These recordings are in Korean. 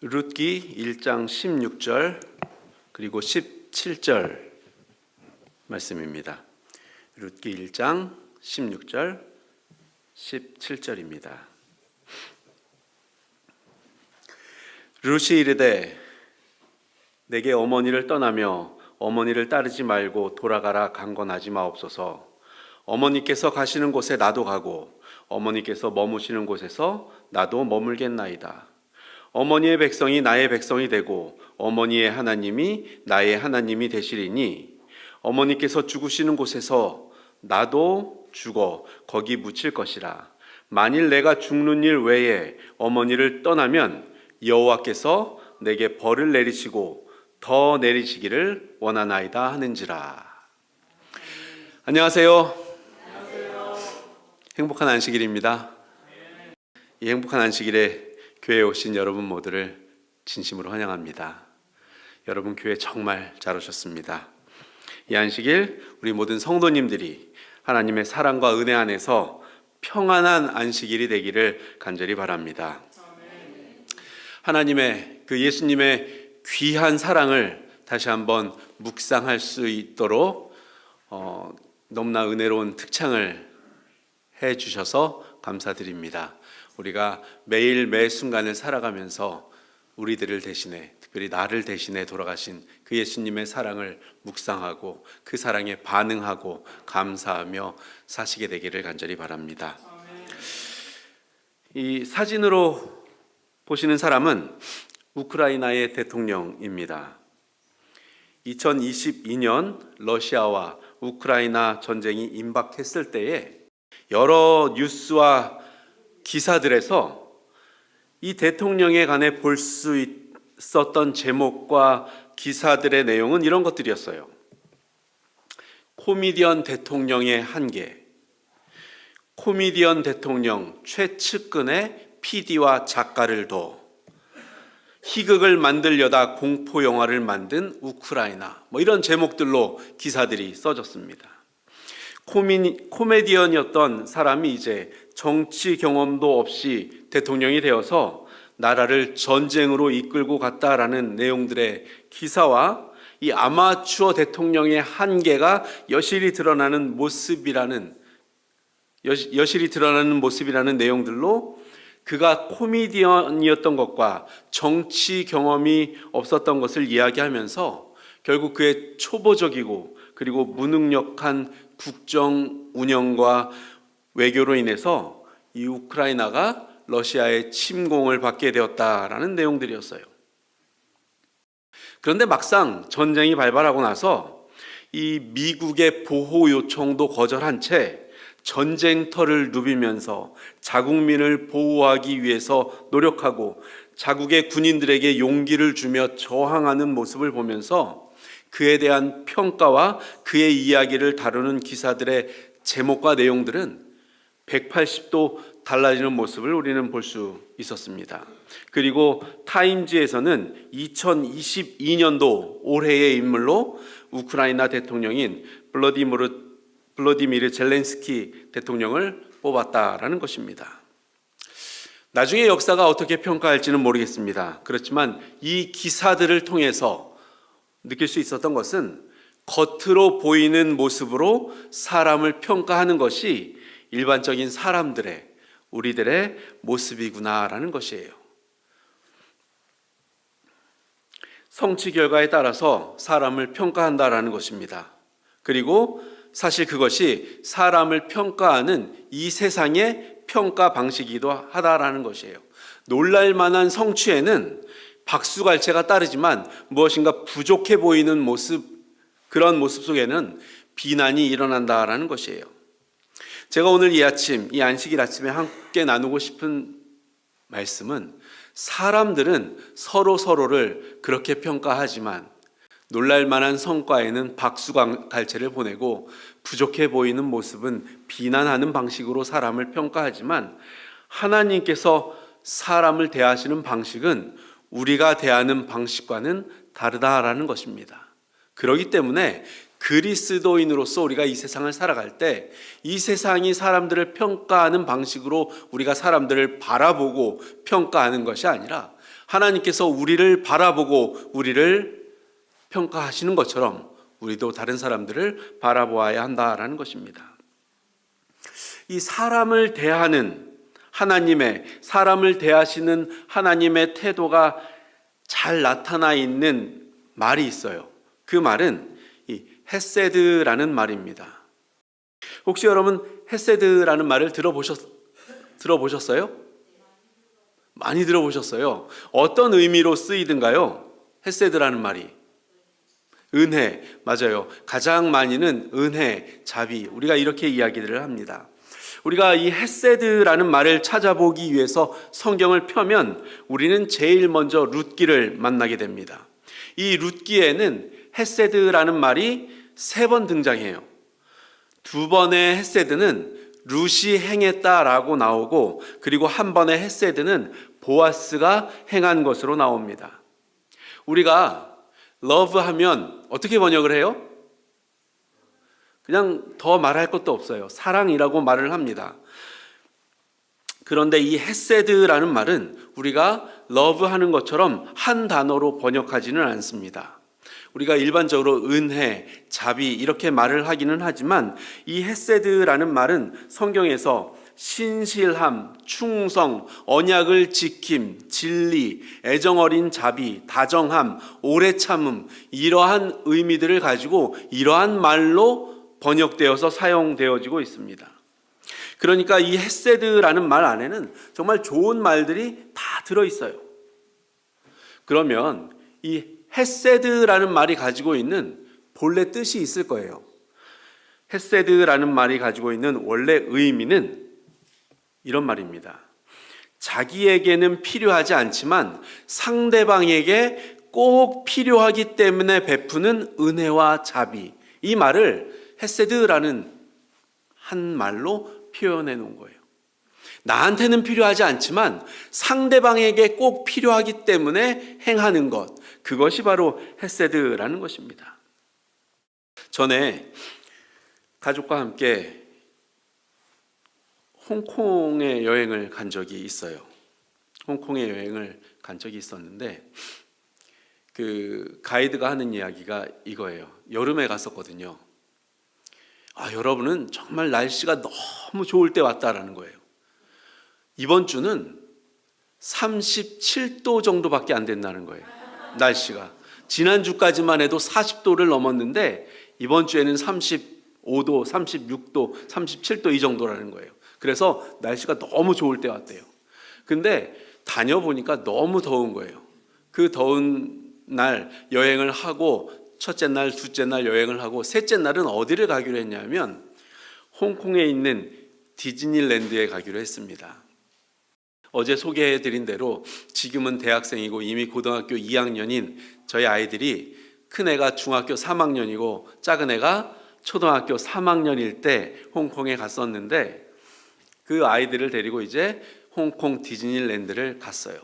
룻기 1장 16절 그리고 17절 말씀입니다. 룻기 1장 16절 17절입니다. 룻이 이르되 내게 어머니를 떠나며 어머니를 따르지 말고 돌아가라 강권하지 마옵소서. 어머니께서 가시는 곳에 나도 가고 어머니께서 머무시는 곳에서 나도 머물겠나이다. 어머니의 백성이 나의 백성이 되고 어머니의 하나님이 나의 하나님이 되시리니 어머니께서 죽으시는 곳에서 나도 죽어 거기 묻힐 것이라. 만일 내가 죽는 일 외에 어머니를 떠나면 여호와께서 내게 벌을 내리시고 더 내리시기를 원하나이다 하는지라. 안녕하세요. 행복한 안식일입니다. 이 행복한 안식일에 교회에 오신 여러분 모두를 진심으로 환영합니다. 여러분 교회 정말 잘 오셨습니다. 이 안식일 우리 모든 성도님들이 하나님의 사랑과 은혜 안에서 평안한 안식일이 되기를 간절히 바랍니다. 하나님의 그 예수님의 귀한 사랑을 다시 한번 묵상할 수 있도록 너무나 은혜로운 특창을 해 주셔서 감사드립니다. 우리가 매일 매 순간을 살아가면서 우리들을 대신해, 특별히 나를 대신해 돌아가신 그 예수님의 사랑을 묵상하고 그 사랑에 반응하고 감사하며 사시게 되기를 간절히 바랍니다. 이 사진으로 보시는 사람은 우크라이나의 대통령입니다. 2022년 러시아와 우크라이나 전쟁이 임박했을 때에 여러 뉴스와 기사들에서 이 대통령에 관해 볼 수 있었던 제목과 기사들의 내용은 이런 것들이었어요. 코미디언 대통령의 한계, 코미디언 대통령 최측근의 PD와 작가를 둬, 희극을 만들려다 공포 영화를 만든 우크라이나, 이런 제목들로 기사들이 써졌습니다. 코미디언이었던 사람이 이제 정치 경험도 없이 대통령이 되어서 나라를 전쟁으로 이끌고 갔다라는 내용들의 기사와 이 아마추어 대통령의 한계가 여실히 드러나는 모습이라는 내용들로 그가 코미디언이었던 것과 정치 경험이 없었던 것을 이야기하면서 결국 그의 초보적이고 그리고 무능력한 국정 운영과 외교로 인해서 이 우크라이나가 러시아의 침공을 받게 되었다라는 내용들이었어요. 그런데 막상 전쟁이 발발하고 나서 이 미국의 보호 요청도 거절한 채 전쟁터를 누비면서 자국민을 보호하기 위해서 노력하고 자국의 군인들에게 용기를 주며 저항하는 모습을 보면서 그에 대한 평가와 그의 이야기를 다루는 기사들의 제목과 내용들은 180도 달라지는 모습을 우리는 볼 수 있었습니다. 그리고 타임지에서는 2022년도 올해의 인물로 우크라이나 대통령인 블라디미르 젤렌스키 대통령을 뽑았다라는 것입니다. 나중에 역사가 어떻게 평가할지는 모르겠습니다. 그렇지만 이 기사들을 통해서 느낄 수 있었던 것은 겉으로 보이는 모습으로 사람을 평가하는 것이 일반적인 사람들의, 우리들의 모습이구나라는 것이에요. 성취 결과에 따라서 사람을 평가한다라는 것입니다. 그리고 사실 그것이 사람을 평가하는 이 세상의 평가 방식이기도 하다라는 것이에요. 놀랄 만한 성취에는 박수갈채가 따르지만 무엇인가 부족해 보이는 모습, 그런 모습 속에는 비난이 일어난다라는 것이에요. 제가 오늘 이 안식일 아침에 함께 나누고 싶은 말씀은 사람들은 서로를 그렇게 평가하지만 놀랄 만한 성과에는 박수갈채를 보내고 부족해 보이는 모습은 비난하는 방식으로 사람을 평가하지만 하나님께서 사람을 대하시는 방식은 우리가 대하는 방식과는 다르다라는 것입니다. 그렇기 때문에 그리스도인으로서 우리가 이 세상을 살아갈 때 이 세상이 사람들을 평가하는 방식으로 우리가 사람들을 바라보고 평가하는 것이 아니라 하나님께서 우리를 바라보고 우리를 평가하시는 것처럼 우리도 다른 사람들을 바라보아야 한다라는 것입니다. 이 사람을 대하는 사람을 대하시는 하나님의 태도가 잘 나타나 있는 말이 있어요. 그 말은 이 헤세드라는 말입니다. 혹시 여러분 헤세드라는 말을 들어보셨어요? 많이 들어보셨어요. 어떤 의미로 쓰이든가요? 헤세드라는 말이 은혜, 맞아요. 가장 많이는 은혜, 자비, 우리가 이렇게 이야기를 합니다. 우리가 이 헤세드라는 말을 찾아보기 위해서 성경을 펴면 우리는 제일 먼저 룻기를 만나게 됩니다. 이 룻기에는 헤세드라는 말이 3번 등장해요. 2번의 헤세드는 룻이 행했다라고 나오고, 그리고 한 번의 헤세드는 보아스가 행한 것으로 나옵니다. 우리가 love 하면 어떻게 번역을 해요? 그냥 더 말할 것도 없어요. 사랑이라고 말을 합니다. 그런데 이 헤세드라는 말은 우리가 love 하는 것처럼 한 단어로 번역하지는 않습니다. 우리가 일반적으로 은혜, 자비 이렇게 말을 하기는 하지만 이 헤세드라는 말은 성경에서 신실함, 충성, 언약을 지킴, 진리, 애정어린 자비, 다정함, 오래 참음, 이러한 의미들을 가지고 이러한 말로 번역되어서 사용되어지고 있습니다. 그러니까 이 헤세드라는 말 안에는 정말 좋은 말들이 다 들어있어요. 그러면 이 헤세드라는 말이 가지고 있는 본래 뜻이 있을 거예요. 헤세드라는 말이 가지고 있는 원래 의미는 이런 말입니다. 자기에게는 필요하지 않지만 상대방에게 꼭 필요하기 때문에 베푸는 은혜와 자비, 이 말을 헤세드라는 한 말로 표현해 놓은 거예요. 나한테는 필요하지 않지만 상대방에게 꼭 필요하기 때문에 행하는 것, 그것이 바로 헤세드라는 것입니다. 전에 가족과 함께 홍콩에 여행을 간 적이 있어요. 홍콩에 여행을 간 적이 있었는데 그 가이드가 하는 이야기가 이거예요. 여름에 갔었거든요. 여러분은 정말 날씨가 너무 좋을 때 왔다라는 거예요. 이번 주는 37도 정도밖에 안 된다는 거예요. 날씨가. 지난주까지만 해도 40도를 넘었는데 이번 주에는 35도, 36도, 37도 이 정도라는 거예요. 그래서 날씨가 너무 좋을 때 왔대요. 근데 다녀보니까 너무 더운 거예요. 그 더운 날 여행을 하고 첫째 날, 둘째 날 여행을 하고 셋째 날은 어디를 가기로 했냐면 홍콩에 있는 디즈니랜드에 가기로 했습니다. 어제 소개해드린 대로 지금은 대학생이고 이미 고등학교 2학년인 저희 아이들이 큰애가 중학교 3학년이고 작은 애가 초등학교 3학년일 때 홍콩에 갔었는데 그 아이들을 데리고 이제 홍콩 디즈니랜드를 갔어요.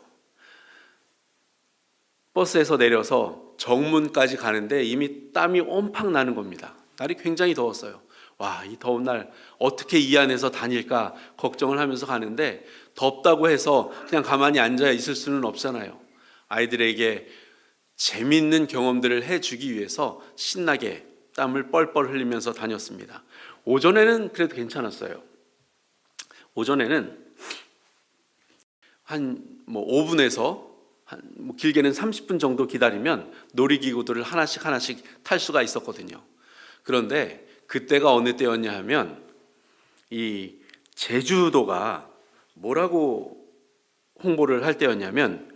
버스에서 내려서 정문까지 가는데 이미 땀이 옴팍 나는 겁니다. 날이 굉장히 더웠어요. 이 더운 날 어떻게 이 안에서 다닐까 걱정을 하면서 가는데 덥다고 해서 그냥 가만히 앉아 있을 수는 없잖아요. 아이들에게 재미있는 경험들을 해주기 위해서 신나게 땀을 뻘뻘 흘리면서 다녔습니다. 오전에는 그래도 괜찮았어요. 오전에는 한 5분에서 길게는 30분 정도 기다리면 놀이기구들을 하나씩 탈 수가 있었거든요. 그런데 그때가 어느 때였냐 하면 이 제주도가 뭐라고 홍보를 할 때였냐면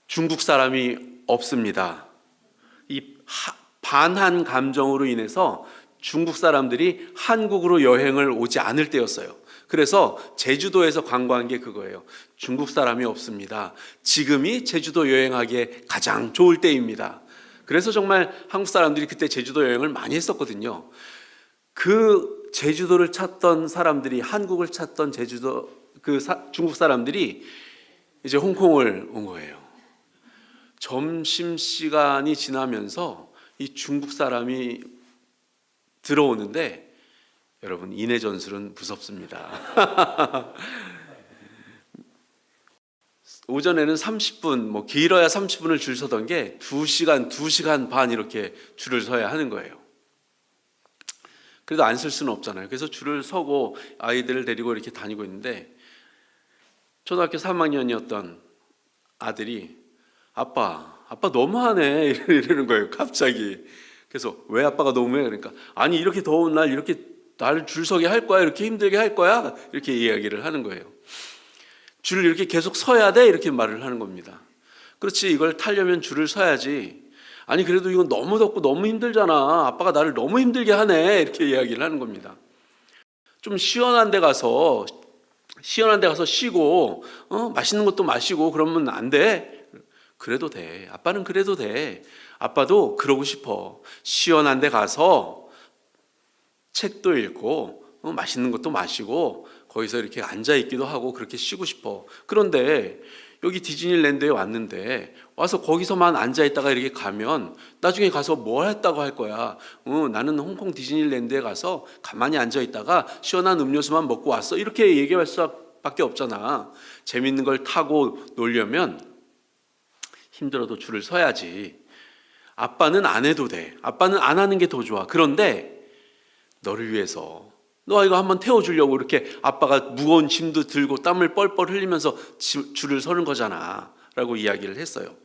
중국 사람이 없습니다. 이 반한 감정으로 인해서 중국 사람들이 한국으로 여행을 오지 않을 때였어요. 그래서 제주도에서 광고한 게 그거예요. 중국 사람이 없습니다. 지금이 제주도 여행하기에 가장 좋을 때입니다. 그래서 정말 한국 사람들이 그때 제주도 여행을 많이 했었거든요. 그 제주도를 찾던 사람들이, 한국을 찾던 중국 사람들이 이제 홍콩을 온 거예요. 점심시간이 지나면서 이 중국 사람이 들어오는데 여러분, 인해 전술은 무섭습니다. 오전에는 30분, 길어야 30분을 줄 서던 게 2시간, 2시간 반 이렇게 줄을 서야 하는 거예요. 그래도 안 쓸 수는 없잖아요. 그래서 줄을 서고 아이들을 데리고 이렇게 다니고 있는데 초등학교 3학년이었던 아들이 아빠 너무하네 이러는 거예요, 갑자기. 그래서 왜 아빠가 너무해? 그러니까 아니 이렇게 더운 날 이렇게 날 줄 서게 할 거야? 이렇게 힘들게 할 거야? 이렇게 이야기를 하는 거예요. 줄을 이렇게 계속 서야 돼? 이렇게 말을 하는 겁니다. 그렇지, 이걸 타려면 줄을 서야지. 아니 그래도 이건 너무 덥고 너무 힘들잖아. 아빠가 나를 너무 힘들게 하네. 이렇게 이야기를 하는 겁니다. 좀 시원한 데 가서 쉬고 맛있는 것도 마시고 그러면 안 돼? 그래도 돼. 아빠는 그래도 돼. 아빠도 그러고 싶어. 시원한 데 가서 책도 읽고 맛있는 것도 마시고 거기서 이렇게 앉아 있기도 하고 그렇게 쉬고 싶어. 그런데 여기 디즈니랜드에 왔는데 와서 거기서만 앉아 있다가 이렇게 가면 나중에 가서 뭘 했다고 할 거야. 나는 홍콩 디즈니랜드에 가서 가만히 앉아 있다가 시원한 음료수만 먹고 왔어. 이렇게 얘기할 수밖에 없잖아. 재밌는 걸 타고 놀려면 힘들어도 줄을 서야지. 아빠는 안 해도 돼. 아빠는 안 하는 게 더 좋아. 그런데 너를 위해서 너 이거 한번 태워주려고 이렇게 아빠가 무거운 짐도 들고 땀을 뻘뻘 흘리면서 줄을 서는 거잖아 라고 이야기를 했어요.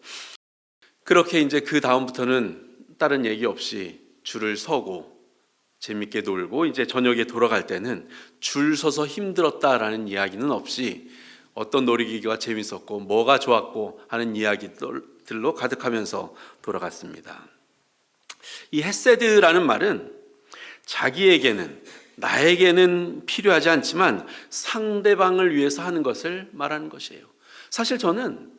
그렇게 이제 그 다음부터는 다른 얘기 없이 줄을 서고 재밌게 놀고 이제 저녁에 돌아갈 때는 줄 서서 힘들었다라는 이야기는 없이 어떤 놀이기구가 재밌었고 뭐가 좋았고 하는 이야기들로 가득하면서 돌아갔습니다. 이 헤세드라는 말은 자기에게는 나에게는 필요하지 않지만 상대방을 위해서 하는 것을 말하는 것이에요. 사실 저는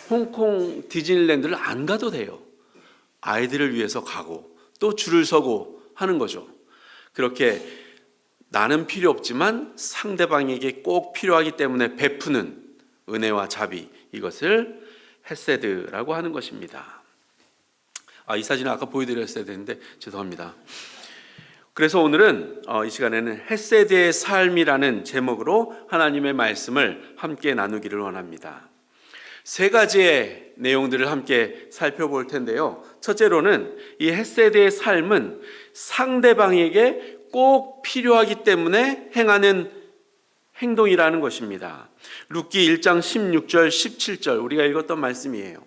홍콩 디즈니랜드를 안 가도 돼요. 아이들을 위해서 가고 또 줄을 서고 하는 거죠. 그렇게 나는 필요 없지만 상대방에게 꼭 필요하기 때문에 베푸는 은혜와 자비, 이것을 헤세드라고 하는 것입니다. 이 사진을 아까 보여드렸어야 되는데 죄송합니다. 그래서 오늘은 이 시간에는 헤세드의 삶이라는 제목으로 하나님의 말씀을 함께 나누기를 원합니다. 3가지의 내용들을 함께 살펴볼 텐데요. 첫째로는 이 헤세드의 삶은 상대방에게 꼭 필요하기 때문에 행하는 행동이라는 것입니다. 룻기 1장 16절 17절 우리가 읽었던 말씀이에요.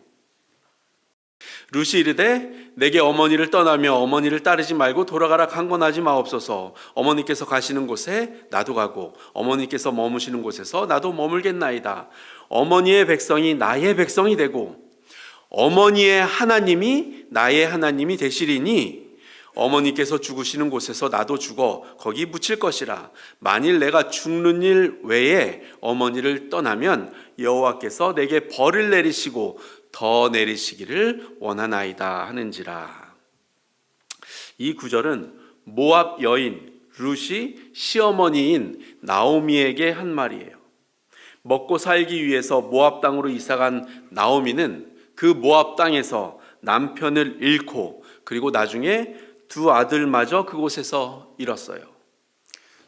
룻이 이르되 내게 어머니를 떠나며 어머니를 따르지 말고 돌아가라 강권하지 마옵소서. 어머니께서 가시는 곳에 나도 가고 어머니께서 머무시는 곳에서 나도 머물겠나이다. 어머니의 백성이 나의 백성이 되고 어머니의 하나님이 나의 하나님이 되시리니 어머니께서 죽으시는 곳에서 나도 죽어 거기 묻힐 것이라. 만일 내가 죽는 일 외에 어머니를 떠나면 여호와께서 내게 벌을 내리시고 더 내리시기를 원하나이다 하는지라. 이 구절은 모압 여인 룻이 시어머니인 나오미에게 한 말이에요. 먹고 살기 위해서 모압 땅으로 이사간 나오미는 그 모압 땅에서 남편을 잃고 그리고 나중에 2 아들마저 그곳에서 잃었어요.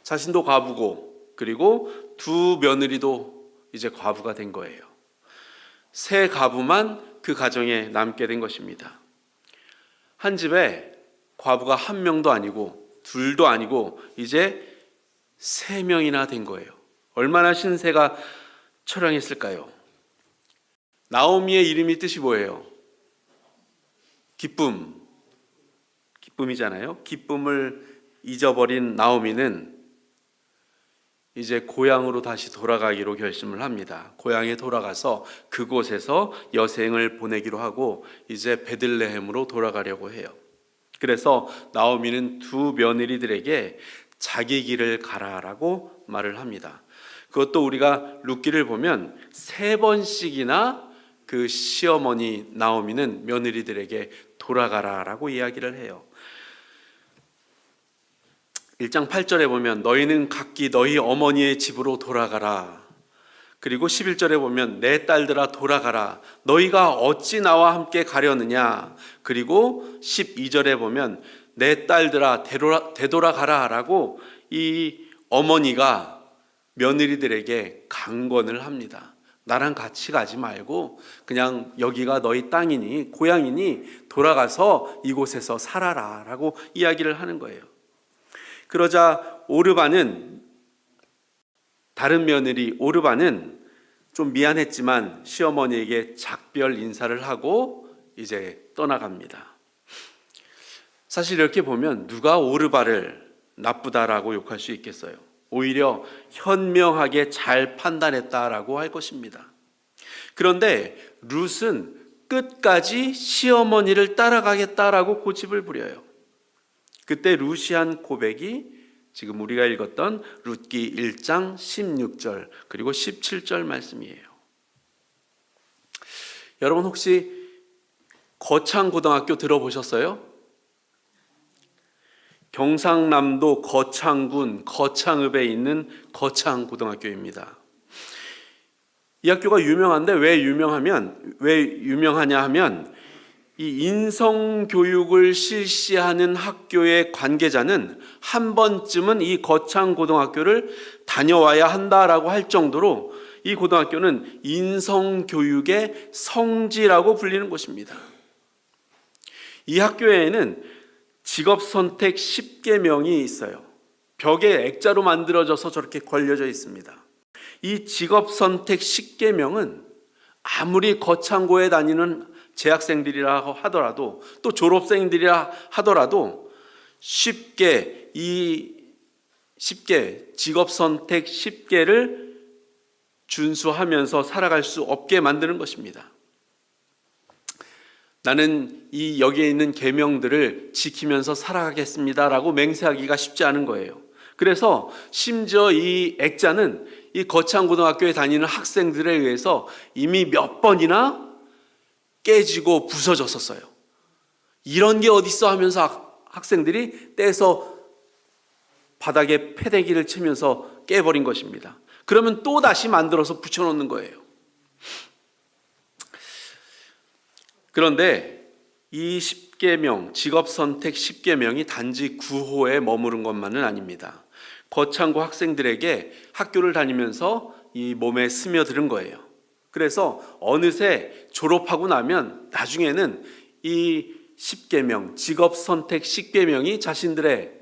자신도 과부고 그리고 2 며느리도 이제 과부가 된 거예요. 3 가부만 그 가정에 남게 된 것입니다. 한 집에 과부가 1명도 아니고 2도 아니고 이제 3명이나 된 거예요. 얼마나 신세가 처량했을까요? 나오미의 이름이 뜻이 뭐예요? 기쁨이잖아요. 기쁨을 잊어버린 나오미는 이제 고향으로 다시 돌아가기로 결심을 합니다. 고향에 돌아가서 그곳에서 여생을 보내기로 하고 이제 베들레헴으로 돌아가려고 해요. 그래서 나오미는 2 며느리들에게 자기 길을 가라라고 말을 합니다. 그것도 우리가 룻기를 보면 3번씩이나 그 시어머니 나오미는 며느리들에게 돌아가라라고 이야기를 해요. 1장 8절에 보면 너희는 각기 너희 어머니의 집으로 돌아가라. 그리고 11절에 보면 내 딸들아 돌아가라. 너희가 어찌 나와 함께 가려느냐. 그리고 12절에 보면 내 딸들아 되돌아가라 라고 이 어머니가 며느리들에게 강권을 합니다. 나랑 같이 가지 말고 그냥 여기가 너희 땅이니 고향이니 돌아가서 이곳에서 살아라 라고 이야기를 하는 거예요. 그러자 다른 며느리 오르반은 좀 미안했지만 시어머니에게 작별 인사를 하고 이제 떠나갑니다. 사실 이렇게 보면 누가 오르바를 나쁘다라고 욕할 수 있겠어요? 오히려 현명하게 잘 판단했다라고 할 것입니다. 그런데 룻은 끝까지 시어머니를 따라가겠다라고 고집을 부려요. 그때 룻이 한 고백이 지금 우리가 읽었던 룻기 1장 16절 그리고 17절 말씀이에요. 여러분 혹시 거창고등학교 들어보셨어요? 경상남도 거창군 거창읍에 있는 거창고등학교입니다. 이 학교가 유명한데 왜 유명하냐 하면 이 인성교육을 실시하는 학교의 관계자는 한 번쯤은 이 거창고등학교를 다녀와야 한다라고 할 정도로 이 고등학교는 인성교육의 성지라고 불리는 곳입니다. 이 학교에는 직업선택 10계명이 있어요. 벽에 액자로 만들어져서 저렇게 걸려져 있습니다. 이 직업선택 10계명은 아무리 거창고에 다니는 재학생들이라 하더라도 또 졸업생들이라 하더라도 쉽게 직업선택 10개를 준수하면서 살아갈 수 없게 만드는 것입니다. 나는 여기에 있는 계명들을 지키면서 살아가겠습니다라고 맹세하기가 쉽지 않은 거예요. 그래서 심지어 이 액자는 이 거창고등학교에 다니는 학생들에 의해서 이미 몇 번이나 깨지고 부서졌었어요. 이런 게 어딨어 하면서 학생들이 떼서 바닥에 패대기를 치면서 깨버린 것입니다. 그러면 또 다시 만들어서 붙여놓는 거예요. 그런데 이 10계명, 직업선택 10계명이 단지 구호에 머무른 것만은 아닙니다. 거창고 학생들에게 학교를 다니면서 이 몸에 스며드는 거예요. 그래서 어느새 졸업하고 나면 나중에는 이 10계명, 직업선택 10계명이 자신들의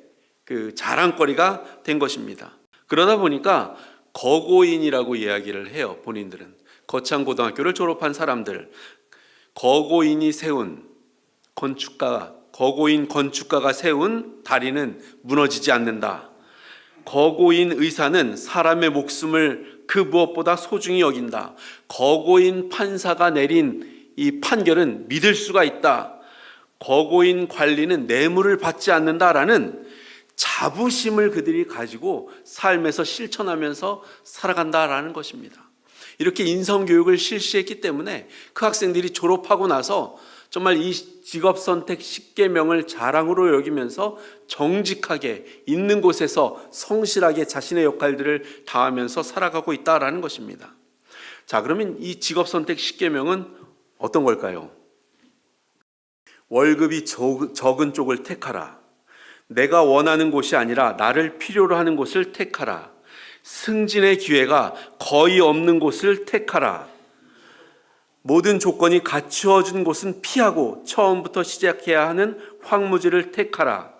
그 자랑거리가 된 것입니다. 그러다 보니까 거고인이라고 이야기를 해요. 본인들은 거창고등학교를 졸업한 사람들, 거고인 건축가가 세운 다리는 무너지지 않는다. 거고인 의사는 사람의 목숨을 그 무엇보다 소중히 여긴다. 거고인 판사가 내린 이 판결은 믿을 수가 있다. 거고인 관리는 뇌물을 받지 않는다라는 자부심을 그들이 가지고 삶에서 실천하면서 살아간다라는 것입니다. 이렇게 인성교육을 실시했기 때문에 그 학생들이 졸업하고 나서 정말 이 직업선택 10계명을 자랑으로 여기면서 정직하게 있는 곳에서 성실하게 자신의 역할들을 다하면서 살아가고 있다라는 것입니다. 자, 그러면 이 직업선택 10계명은 어떤 걸까요? 월급이 적은 쪽을 택하라. 내가 원하는 곳이 아니라 나를 필요로 하는 곳을 택하라. 승진의 기회가 거의 없는 곳을 택하라. 모든 조건이 갖추어진 곳은 피하고 처음부터 시작해야 하는 황무지를 택하라.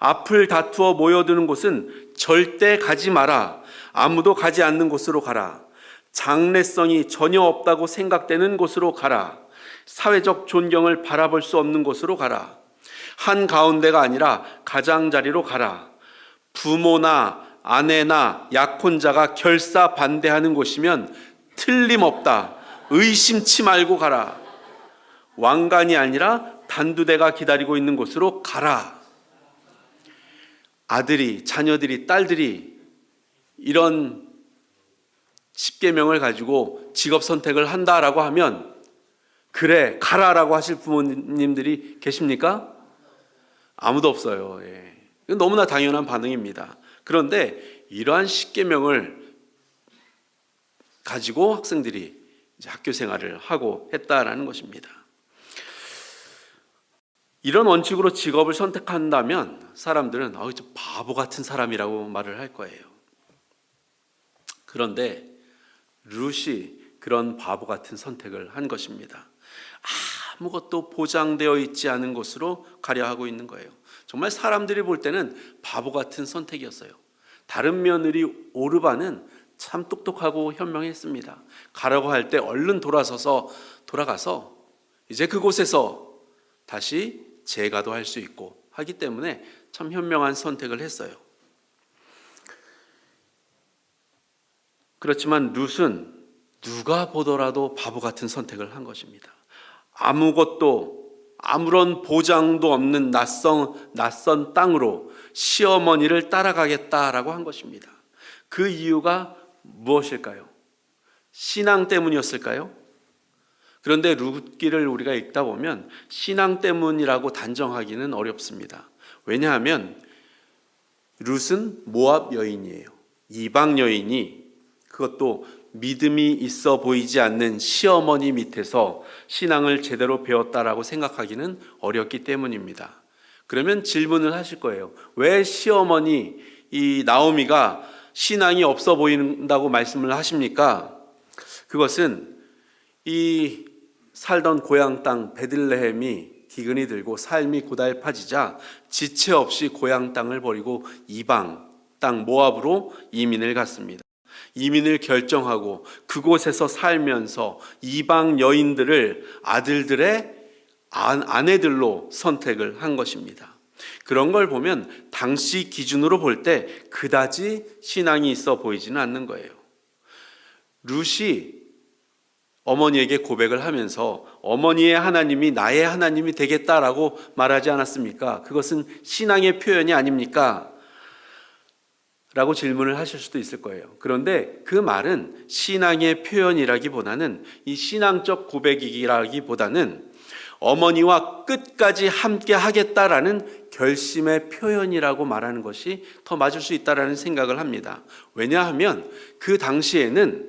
앞을 다투어 모여드는 곳은 절대 가지 마라. 아무도 가지 않는 곳으로 가라. 장래성이 전혀 없다고 생각되는 곳으로 가라. 사회적 존경을 바라볼 수 없는 곳으로 가라. 한가운데가 아니라 가장자리로 가라. 부모나 아내나 약혼자가 결사 반대하는 곳이면 틀림없다. 의심치 말고 가라. 왕관이 아니라 단두대가 기다리고 있는 곳으로 가라. 아들이, 자녀들이, 딸들이 이런 10계명을 가지고 직업 선택을 한다라고 하면 그래, 가라라고 하실 부모님들이 계십니까? 아무도 없어요. 이건 너무나 당연한 반응입니다. 그런데 이러한 10계명을 가지고 학생들이 이제 학교 생활을 하고 했다라는 것입니다. 이런 원칙으로 직업을 선택한다면 사람들은 저 바보 같은 사람이라고 말을 할 거예요. 그런데 룻이 그런 바보 같은 선택을 한 것입니다. 아무것도 보장되어 있지 않은 곳으로 가려 하고 있는 거예요. 정말 사람들이 볼 때는 바보 같은 선택이었어요. 다른 며느리 오르바는 참 똑똑하고 현명했습니다. 가라고 할 때 얼른 돌아가서 이제 그곳에서 다시 재가도 할 수 있고 하기 때문에 참 현명한 선택을 했어요. 그렇지만 룻은 누가 보더라도 바보 같은 선택을 한 것입니다. 아무런 보장도 없는 낯선 땅으로 시어머니를 따라가겠다라고 한 것입니다. 그 이유가 무엇일까요? 신앙 때문이었을까요? 그런데 룻기를 우리가 읽다 보면 신앙 때문이라고 단정하기는 어렵습니다. 왜냐하면 룻은 모압 여인이에요. 이방 여인이, 그것도 믿음이 있어 보이지 않는 시어머니 밑에서 신앙을 제대로 배웠다라고 생각하기는 어렵기 때문입니다. 그러면 질문을 하실 거예요. 왜 시어머니 이 나오미가 신앙이 없어 보인다고 말씀을 하십니까? 그것은 이 살던 고향 땅 베들레헴이 기근이 들고 삶이 고달파지자 지체 없이 고향 땅을 버리고 이방 땅 모압으로 이민을 갔습니다. 이민을 결정하고 그곳에서 살면서 이방 여인들을 아들들의 아내들로 선택을 한 것입니다. 그런 걸 보면 당시 기준으로 볼 때 그다지 신앙이 있어 보이지는 않는 거예요. 룻이 어머니에게 고백을 하면서 어머니의 하나님이 나의 하나님이 되겠다라고 말하지 않았습니까? 그것은 신앙의 표현이 아닙니까? 라고 질문을 하실 수도 있을 거예요. 그런데 그 말은 신앙의 표현이라기보다는 이 신앙적 고백이라기보다는 어머니와 끝까지 함께 하겠다라는 결심의 표현이라고 말하는 것이 더 맞을 수 있다라는 생각을 합니다. 왜냐하면 그 당시에는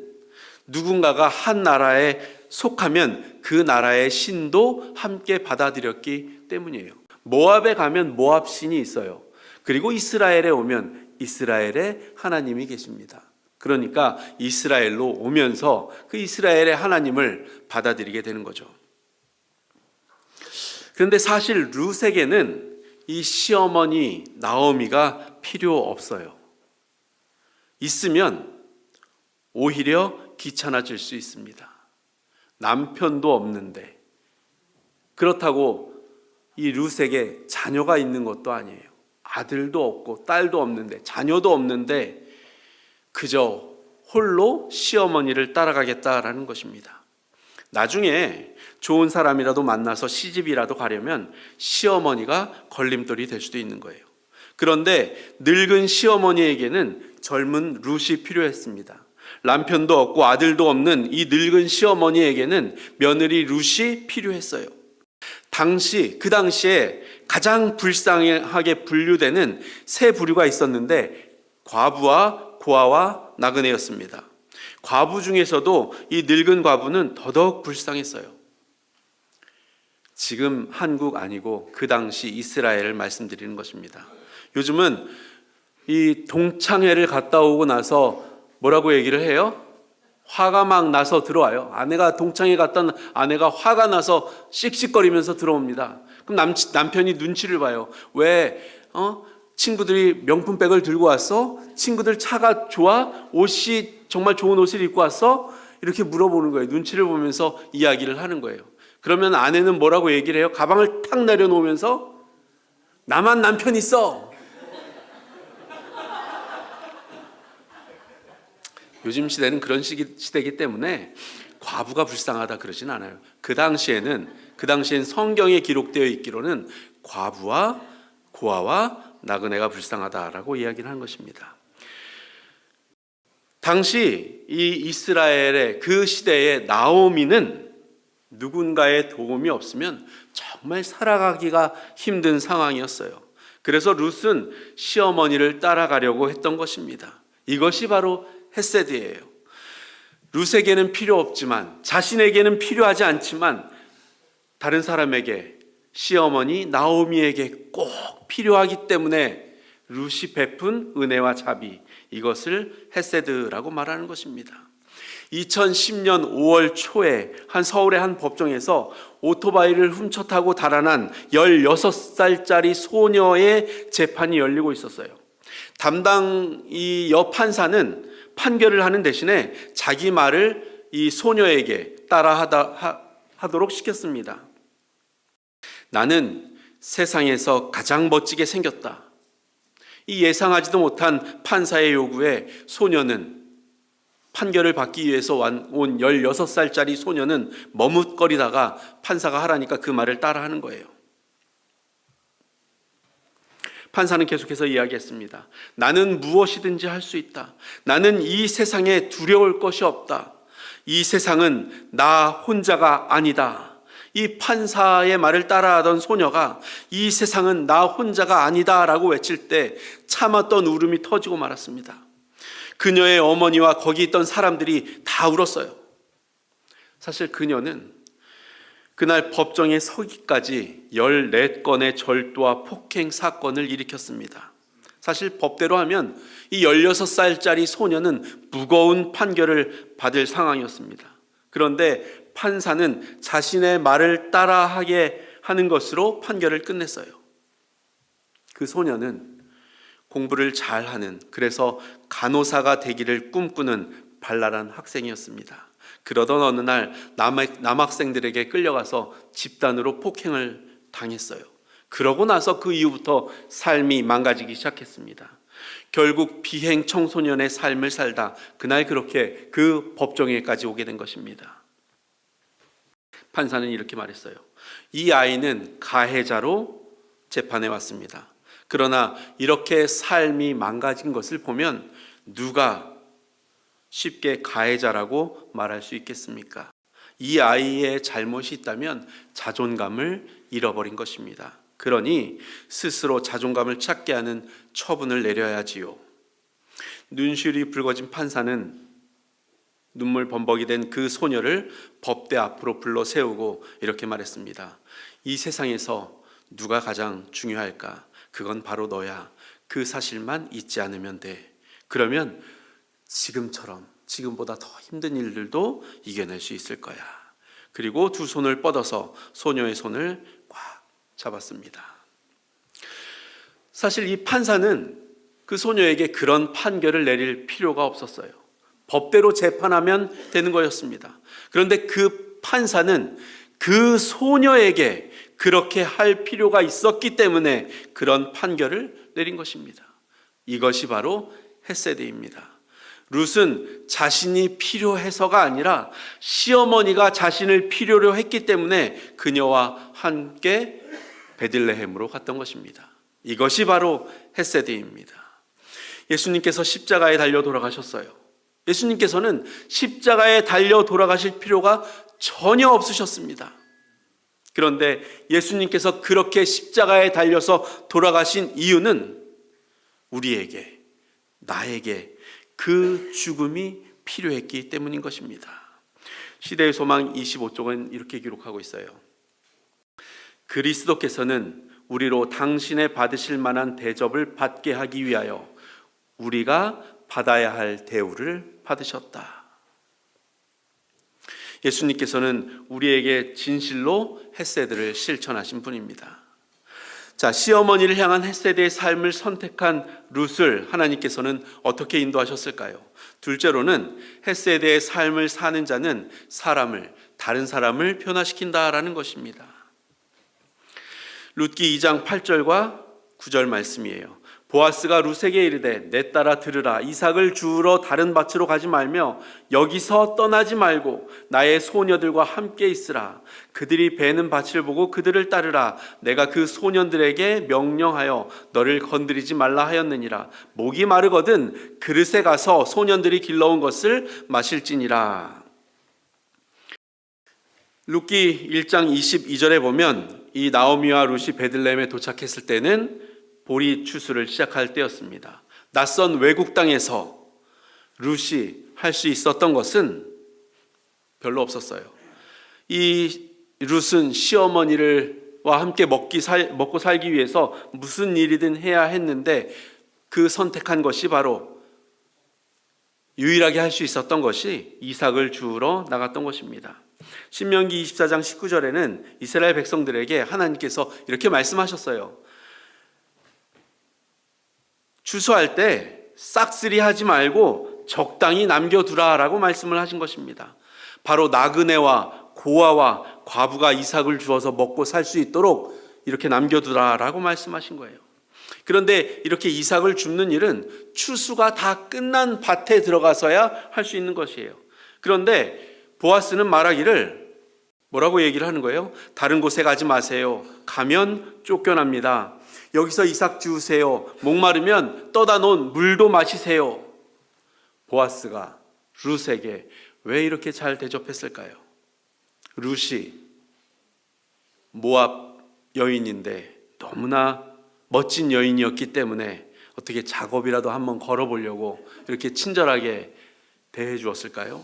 누군가가 한 나라에 속하면 그 나라의 신도 함께 받아들였기 때문이에요. 모압에 가면 모압 신이 있어요. 그리고 이스라엘에 오면 이스라엘의 하나님이 계십니다. 그러니까 이스라엘로 오면서 그 이스라엘의 하나님을 받아들이게 되는 거죠. 그런데 사실 룻에게는 이 시어머니 나오미가 필요 없어요. 있으면 오히려 귀찮아질 수 있습니다. 남편도 없는데, 그렇다고 이 룻에게 자녀가 있는 것도 아니에요. 아들도 없고 딸도 없는데, 자녀도 없는데 그저 홀로 시어머니를 따라가겠다라는 것입니다. 나중에 좋은 사람이라도 만나서 시집이라도 가려면 시어머니가 걸림돌이 될 수도 있는 거예요. 그런데 늙은 시어머니에게는 젊은 룻이 필요했습니다. 남편도 없고 아들도 없는 이 늙은 시어머니에게는 며느리 룻이 필요했어요. 그 당시에 가장 불쌍하게 분류되는 세 부류가 있었는데 과부와 고아와 나그네였습니다. 과부 중에서도 이 늙은 과부는 더더욱 불쌍했어요. 지금 한국 아니고 그 당시 이스라엘을 말씀드리는 것입니다. 요즘은 이 동창회를 갔다 오고 나서 뭐라고 얘기를 해요? 화가 막 나서 들어와요. 동창회 갔던 아내가 화가 나서 씩씩거리면서 들어옵니다. 그럼 남편이 눈치를 봐요. 왜 친구들이 명품백을 들고 왔어? 친구들 차가 좋아? 옷이 정말 좋은 옷을 입고 왔어? 이렇게 물어보는 거예요. 눈치를 보면서 이야기를 하는 거예요. 그러면 아내는 뭐라고 얘기를 해요? 가방을 탁 내려놓으면서 나만 남편 있어. 요즘 시대는 그런 시대이기 때문에 과부가 불쌍하다 그러진 않아요. 그 당시엔 성경에 기록되어 있기로는 과부와 고아와 나그네가 불쌍하다라고 이야기를 한 것입니다. 당시 이 이스라엘의 그 시대의 나오미는 누군가의 도움이 없으면 정말 살아가기가 힘든 상황이었어요. 그래서 룻은 시어머니를 따라가려고 했던 것입니다. 이것이 바로 헤세드예요. 룻에게는 필요 없지만, 자신에게는 필요하지 않지만 다른 사람에게, 시어머니 나오미에게 꼭 필요하기 때문에 룻이 베푼 은혜와 자비, 이것을 헤세드라고 말하는 것입니다. 2010년 5월 초에 서울의 한 법정에서 오토바이를 훔쳐 타고 달아난 16살짜리 소녀의 재판이 열리고 있었어요. 담당 이 여판사는 판결을 하는 대신에 자기 말을 이 소녀에게 하도록 시켰습니다. 나는 세상에서 가장 멋지게 생겼다. 이 예상하지도 못한 판사의 요구에 소녀는 판결을 받기 위해서 온 16살짜리 소녀는 머뭇거리다가 판사가 하라니까 그 말을 따라하는 거예요. 판사는 계속해서 이야기했습니다. 나는 무엇이든지 할 수 있다. 나는 이 세상에 두려울 것이 없다. 이 세상은 나 혼자가 아니다. 이 판사의 말을 따라하던 소녀가 이 세상은 나 혼자가 아니다 라고 외칠 때 참았던 울음이 터지고 말았습니다. 그녀의 어머니와 거기 있던 사람들이 다 울었어요. 사실 그녀는 그날 법정에 서기까지 14건의 절도와 폭행 사건을 일으켰습니다. 사실 법대로 하면 이 16살짜리 소녀는 무거운 판결을 받을 상황이었습니다. 그런데 판사는 자신의 말을 따라하게 하는 것으로 판결을 끝냈어요. 그 소녀는 공부를 잘하는, 그래서 간호사가 되기를 꿈꾸는 발랄한 학생이었습니다. 그러던 어느 날 남학생들에게 끌려가서 집단으로 폭행을 당했어요. 그러고 나서 그 이후부터 삶이 망가지기 시작했습니다. 결국 비행 청소년의 삶을 살다 그날 그렇게 그 법정에까지 오게 된 것입니다. 판사는 이렇게 말했어요. 이 아이는 가해자로 재판에 왔습니다. 그러나 이렇게 삶이 망가진 것을 보면 누가 쉽게 가해자라고 말할 수 있겠습니까? 이 아이의 잘못이 있다면 자존감을 잃어버린 것입니다. 그러니 스스로 자존감을 찾게 하는 처분을 내려야지요. 눈시울이 붉어진 판사는 눈물 범벅이 된 그 소녀를 법대 앞으로 불러 세우고 이렇게 말했습니다. 이 세상에서 누가 가장 중요할까? 그건 바로 너야. 그 사실만 잊지 않으면 돼. 그러면 지금보다 더 힘든 일들도 이겨낼 수 있을 거야. 그리고 두 손을 뻗어서 소녀의 손을 꽉 잡았습니다. 사실 이 판사는 그 소녀에게 그런 판결을 내릴 필요가 없었어요. 법대로 재판하면 되는 거였습니다. 그런데 그 판사는 그 소녀에게 그렇게 할 필요가 있었기 때문에 그런 판결을 내린 것입니다. 이것이 바로 헤세드입니다. 룻은 자신이 필요해서가 아니라 시어머니가 자신을 필요로 했기 때문에 그녀와 함께 베들레헴으로 갔던 것입니다. 이것이 바로 헤세드입니다. 예수님께서 십자가에 달려 돌아가셨어요. 예수님께서는 십자가에 달려 돌아가실 필요가 전혀 없으셨습니다. 그런데 예수님께서 그렇게 십자가에 달려서 돌아가신 이유는 우리에게, 나에게 그 죽음이 필요했기 때문인 것입니다. 시대의 소망 25쪽은 이렇게 기록하고 있어요. 그리스도께서는 우리로 당신의 받으실 만한 대접을 받게 하기 위하여 우리가 받아야 할 대우를 받으셨다. 예수님께서는 우리에게 진실로 헤세드를 실천하신 분입니다. 자, 시어머니를 향한 헤세드의 삶을 선택한 룻을 하나님께서는 어떻게 인도하셨을까요? 둘째로는 헤세드의 삶을 사는 자는 다른 사람을 변화시킨다라는 것입니다. 룻기 2장 8절과 9절 말씀이에요. 보아스가 룻에게 이르되 내 딸아 들으라. 이삭을 주우러 다른 밭으로 가지 말며 여기서 떠나지 말고 나의 소녀들과 함께 있으라. 그들이 베는 밭을 보고 그들을 따르라. 내가 그 소년들에게 명령하여 너를 건드리지 말라 하였느니라. 목이 마르거든 그릇에 가서 소년들이 길러온 것을 마실지니라. 룻기 1장 22절에 보면 이 나오미와 룻이 베들레헴에 도착했을 때는 보리 추수를 시작할 때였습니다. 낯선 외국 땅에서 룻이 할 수 있었던 것은 별로 없었어요. 이 룻은 시어머니와 함께 먹고 살기 위해서 무슨 일이든 해야 했는데 그 선택한 것이 바로 유일하게 할 수 있었던 것이 이삭을 주우러 나갔던 것입니다. 신명기 24장 19절에는 이스라엘 백성들에게 하나님께서 이렇게 말씀하셨어요. 추수할 때 싹쓸이 하지 말고 적당히 남겨두라라고 말씀을 하신 것입니다. 바로 나그네와 고아와 과부가 이삭을 주어서 먹고 살 수 있도록 이렇게 남겨두라라고 말씀하신 거예요. 그런데 이렇게 이삭을 줍는 일은 추수가 다 끝난 밭에 들어가서야 할 수 있는 것이에요. 그런데 보아스는 말하기를 뭐라고 얘기를 하는 거예요? 다른 곳에 가지 마세요. 가면 쫓겨납니다. 여기서 이삭 주우세요. 목마르면 떠다 놓은 물도 마시세요. 보아스가 룻에게 왜 이렇게 잘 대접했을까요? 룻이 모압 여인인데 너무나 멋진 여인이었기 때문에 어떻게 작업이라도 한번 걸어보려고 이렇게 친절하게 대해 주었을까요?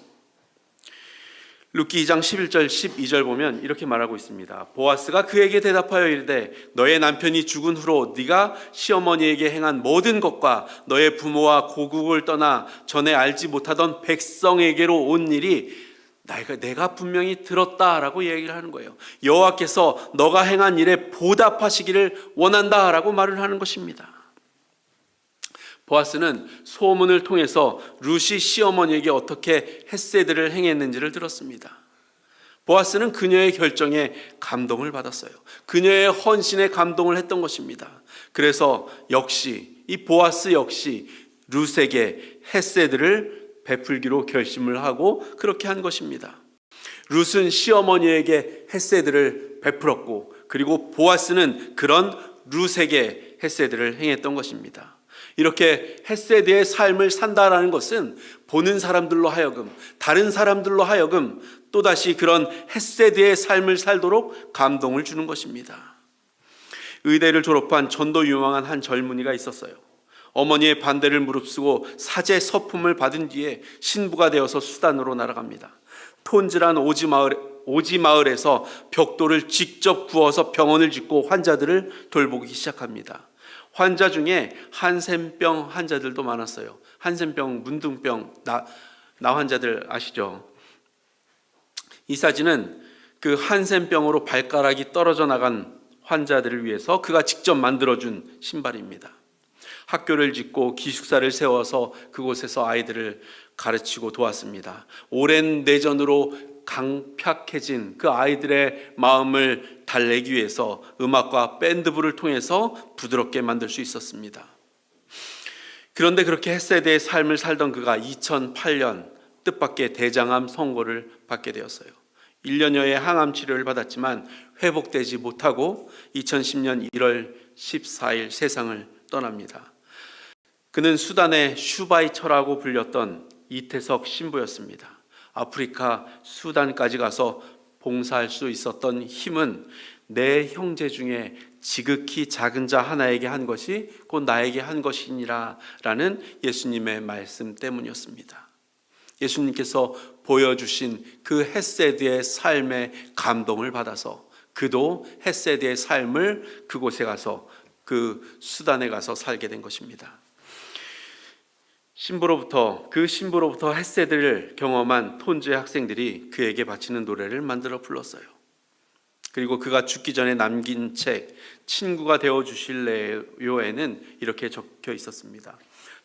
룻기 2장 11절 12절 보면 이렇게 말하고 있습니다. 보아스가 그에게 대답하여 이르되 너의 남편이 죽은 후로 네가 시어머니에게 행한 모든 것과 너의 부모와 고국을 떠나 전에 알지 못하던 백성에게로 온 일이 내가 분명히 들었다라고 얘기를 하는 거예요. 여호와께서 너가 행한 일에 보답하시기를 원한다라고 말을 하는 것입니다. 보아스는 소문을 통해서 룻이 시어머니에게 어떻게 헤세드를 행했는지를 들었습니다. 보아스는 그녀의 결정에 감동을 받았어요. 그녀의 헌신에 감동을 했던 것입니다. 그래서 역시 이 보아스 역시 룻에게 헤세드를 베풀기로 결심을 하고 그렇게 한 것입니다. 룻은 시어머니에게 헤세드를 베풀었고 그리고 보아스는 그런 룻에게 헤세드를 행했던 것입니다. 이렇게 헤세드의 삶을 산다라는 것은 보는 사람들로 하여금 다른 사람들로 하여금 또다시 그런 헤세드의 삶을 살도록 감동을 주는 것입니다. 의대를 졸업한 전도 유망한 한 젊은이가 있었어요. 어머니의 반대를 무릅쓰고 사제 서품을 받은 뒤에 신부가 되어서 수단으로 날아갑니다. 톤질한 오지 마을에서 벽돌을 직접 구워서 병원을 짓고 환자들을 돌보기 시작합니다. 환자 중에 한센병 환자들도 많았어요. 한센병, 문둥병, 나 환자들 아시죠? 이 사진은 그 한센병으로 발가락이 떨어져 나간 환자들을 위해서 그가 직접 만들어준 신발입니다. 학교를 짓고 기숙사를 세워서 그곳에서 아이들을 가르치고 도왔습니다. 오랜 내전으로 강팍해진 그 아이들의 마음을 달래기 위해서 음악과 밴드부를 통해서 부드럽게 만들 수 있었습니다. 그런데 그렇게 헤세드의 삶을 살던 그가 2008년 뜻밖의 대장암 선고를 받게 되었어요. 1년여의 항암 치료를 받았지만 회복되지 못하고 2010년 1월 14일 세상을 떠납니다. 그는 수단의 슈바이처라고 불렸던 이태석 신부였습니다. 아프리카 수단까지 가서 봉사할 수 있었던 힘은 내 형제 중에 지극히 작은 자 하나에게 한 것이 곧 나에게 한 것이니라 라는 예수님의 말씀 때문이었습니다. 예수님께서 보여주신 그 헤세드의 삶에 감동을 받아서 그도 헤세드의 삶을 그곳에 가서 그 수단에 가서 살게 된 것입니다. 그 신부로부터 헤세드를 경험한 톤즈의 학생들이 그에게 바치는 노래를 만들어 불렀어요. 그리고 그가 죽기 전에 남긴 책 친구가 되어 주실래요에는 이렇게 적혀 있었습니다.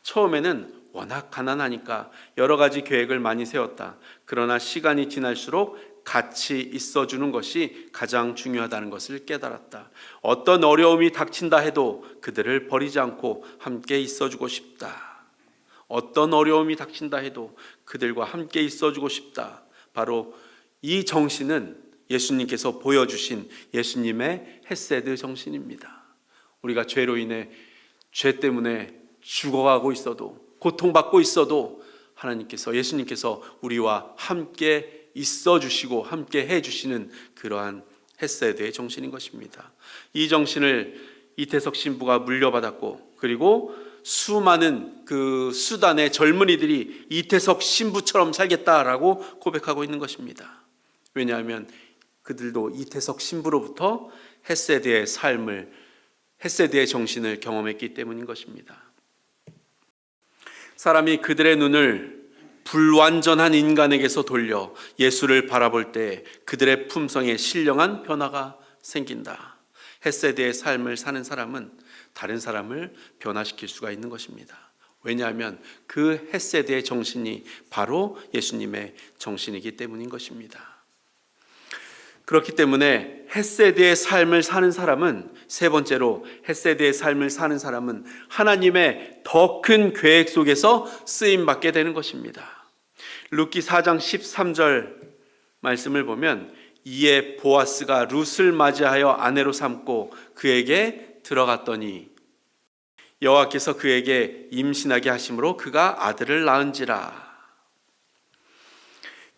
처음에는 워낙 가난하니까 여러 가지 계획을 많이 세웠다. 그러나 시간이 지날수록 같이 있어주는 것이 가장 중요하다는 것을 깨달았다. 어떤 어려움이 닥친다 해도 그들을 버리지 않고 함께 있어주고 싶다. 어떤 어려움이 닥친다 해도 그들과 함께 있어주고 싶다. 바로 이 정신은 예수님께서 보여주신 예수님의 헤세드 정신입니다. 우리가 죄로 인해 죄 때문에 죽어가고 있어도 고통받고 있어도 예수님께서 우리와 함께 있어주시고 함께 해주시는 그러한 헤세드의 정신인 것입니다. 이 정신을 이태석 신부가 물려받았고 그리고 수많은 그 수단의 젊은이들이 이태석 신부처럼 살겠다라고 고백하고 있는 것입니다. 왜냐하면 그들도 이태석 신부로부터 헤세드의 정신을 경험했기 때문인 것입니다. 사람이 그들의 눈을 불완전한 인간에게서 돌려 예수를 바라볼 때 그들의 품성에 신령한 변화가 생긴다. 헤세드의 삶을 사는 사람은 다른 사람을 변화시킬 수가 있는 것입니다. 왜냐하면 그 헤세드의 정신이 바로 예수님의 정신이기 때문인 것입니다. 그렇기 때문에 헤세드의 삶을 사는 사람은, 세 번째로 헤세드의 삶을 사는 사람은 하나님의 더 큰 계획 속에서 쓰임받게 되는 것입니다. 룻기 4장 13절 말씀을 보면, 이에 보아스가 룻을 맞이하여 아내로 삼고 그에게 들어갔더니 여호와께서 그에게 임신하게 하심으로 그가 아들을 낳은지라.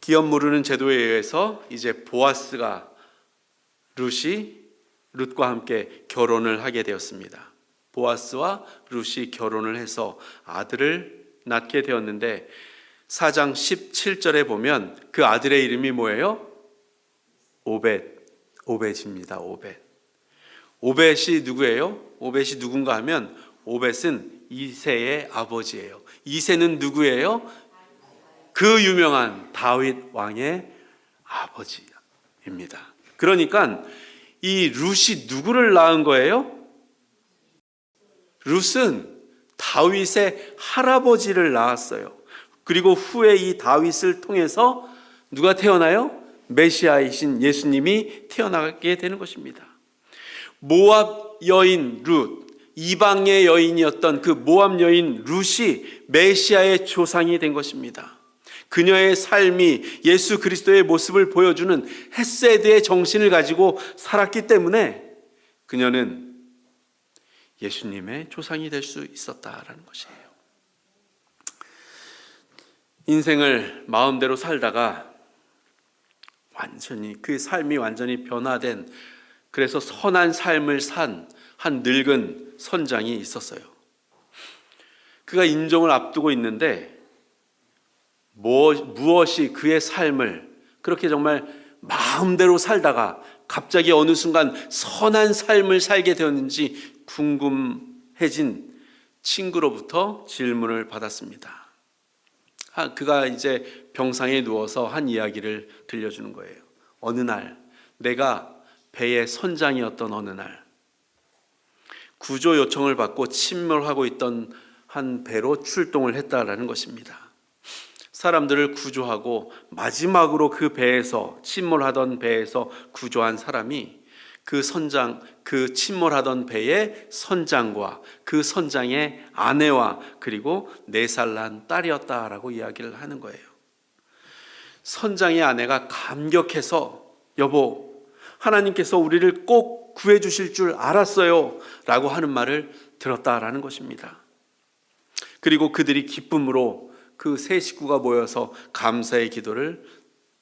기업 모르는 제도에 의해서 이제 보아스가 룻과 함께 결혼을 하게 되었습니다. 보아스와 룻이 결혼을 해서 아들을 낳게 되었는데 4장 17절에 보면 그 아들의 이름이 뭐예요? 오벳입니다. 오벳이 누구예요? 오벳이 누군가 하면 오벳은 이새의 아버지예요. 이새는 누구예요? 그 유명한 다윗 왕의 아버지입니다. 그러니까 이 룻이 누구를 낳은 거예요? 룻은 다윗의 할아버지를 낳았어요. 그리고 후에 이 다윗을 통해서 누가 태어나요? 메시아이신 예수님이 태어나게 되는 것입니다. 모압 여인 룻, 이방의 여인이었던 그 모압 여인 룻이 메시아의 조상이 된 것입니다. 그녀의 삶이 예수 그리스도의 모습을 보여주는 헤세드의 정신을 가지고 살았기 때문에 그녀는 예수님의 조상이 될 수 있었다라는 것이에요. 인생을 마음대로 살다가 그 삶이 완전히 변화된, 그래서 선한 삶을 산 한 늙은 선장이 있었어요. 그가 임종을 앞두고 있는데 무엇이 그의 삶을 그렇게 정말 마음대로 살다가 갑자기 어느 순간 선한 삶을 살게 되었는지 궁금해진 친구로부터 질문을 받았습니다. 그가 이제 병상에 누워서 한 이야기를 들려주는 거예요. 어느 날, 내가 배의 선장이었던 어느 날, 구조 요청을 받고 침몰하고 있던 한 배로 출동을 했다라는 것입니다. 사람들을 구조하고 마지막으로 그 배에서, 침몰하던 배에서 구조한 사람이 그 침몰하던 배의 선장과 그 선장의 아내와 그리고 4살 난 딸이었다라고 이야기를 하는 거예요. 선장의 아내가 감격해서, 여보, 하나님께서 우리를 꼭 구해 주실 줄 알았어요 라고 하는 말을 들었다라는 것입니다. 그리고 그들이 기쁨으로 그 세 식구가 모여서 감사의 기도를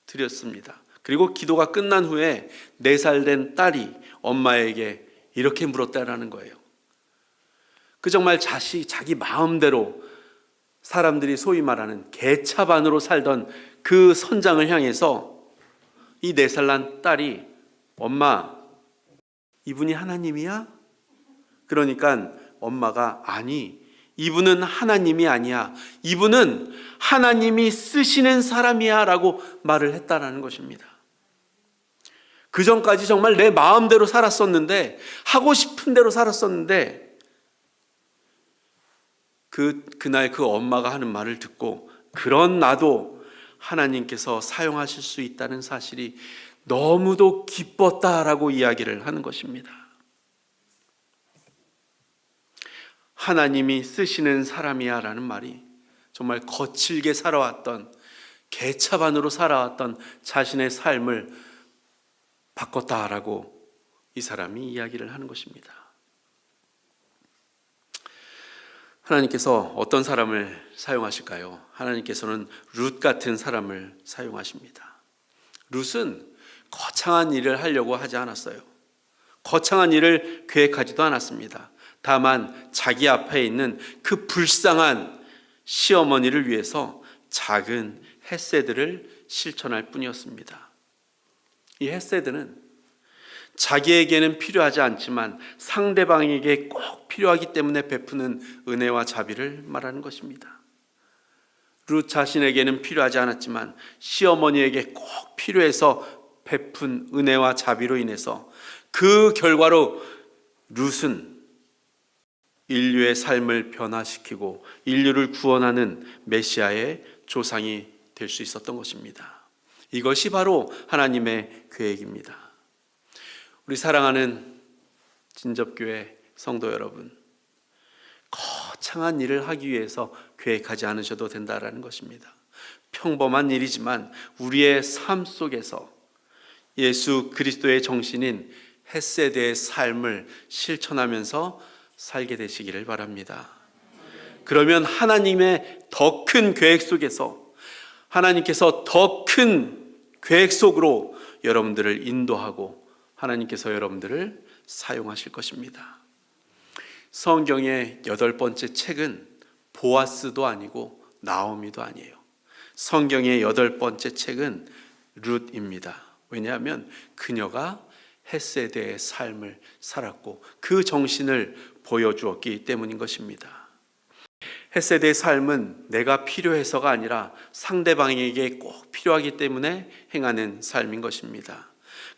드렸습니다. 그리고 기도가 끝난 후에 4살 된 딸이 엄마에게 이렇게 물었다라는 거예요. 정말 자기 마음대로 사람들이 소위 말하는 개차반으로 살던 그 선장을 향해서 이 4살 난 딸이, 엄마, 이분이 하나님이야? 그러니까 엄마가, 아니, 이분은 하나님이 아니야. 이분은 하나님이 쓰시는 사람이야 라고 말을 했다라는 것입니다. 그 전까지 정말 내 마음대로 살았었는데, 하고 싶은 대로 살았었는데, 그날 그 엄마가 하는 말을 듣고, 그런 나도 하나님께서 사용하실 수 있다는 사실이 너무도 기뻤다라고 이야기를 하는 것입니다. 하나님이 쓰시는 사람이야 라는 말이 정말 거칠게 살아왔던, 개차반으로 살아왔던 자신의 삶을 바꿨다라고 이 사람이 이야기를 하는 것입니다. 하나님께서 어떤 사람을 사용하실까요? 하나님께서는 룻 같은 사람을 사용하십니다. 룻은 거창한 일을 하려고 하지 않았어요. 거창한 일을 계획하지도 않았습니다. 다만 자기 앞에 있는 그 불쌍한 시어머니를 위해서 작은 헤세드를 실천할 뿐이었습니다. 이 헤세드는 자기에게는 필요하지 않지만 상대방에게 꼭 필요하기 때문에 베푸는 은혜와 자비를 말하는 것입니다. 룻 자신에게는 필요하지 않았지만 시어머니에게 꼭 필요해서 베푼 은혜와 자비로 인해서 그 결과로 룻은 인류의 삶을 변화시키고 인류를 구원하는 메시아의 조상이 될 수 있었던 것입니다. 이것이 바로 하나님의 계획입니다. 우리 사랑하는 진접교회 성도 여러분, 거창한 일을 하기 위해서 계획하지 않으셔도 된다라는 것입니다. 평범한 일이지만 우리의 삶 속에서 예수 그리스도의 정신인 헤세드의 삶을 실천하면서 살게 되시기를 바랍니다. 그러면 하나님의 더 큰 계획 속에서 하나님께서 더 큰 계획 속으로 여러분들을 인도하고 하나님께서 여러분들을 사용하실 것입니다. 성경의 8번째 책은 보아스도 아니고 나오미도 아니에요. 성경의 8번째 책은 룻입니다. 왜냐하면 그녀가 헤세드의 삶을 살았고 그 정신을 보여주었기 때문인 것입니다. 헤세드의 삶은 내가 필요해서가 아니라 상대방에게 꼭 필요하기 때문에 행하는 삶인 것입니다.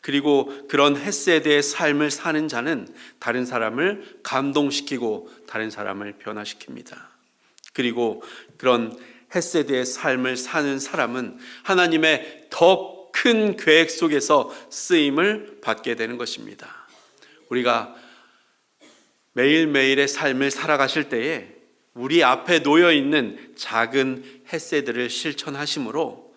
그리고 그런 헤세드의 삶을 사는 자는 다른 사람을 감동시키고 다른 사람을 변화시킵니다. 그리고 그런 헤세드의 삶을 사는 사람은 하나님의 더 큰 계획 속에서 쓰임을 받게 되는 것입니다. 우리가 매일매일의 삶을 살아가실 때에 우리 앞에 놓여 있는 작은 헤세드를 실천하심으로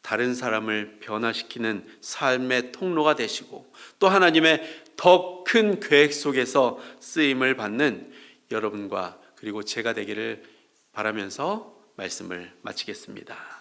다른 사람을 변화시키는 삶의 통로가 되시고 또 하나님의 더 큰 계획 속에서 쓰임을 받는 여러분과 그리고 제가 되기를 바라면서 말씀을 마치겠습니다.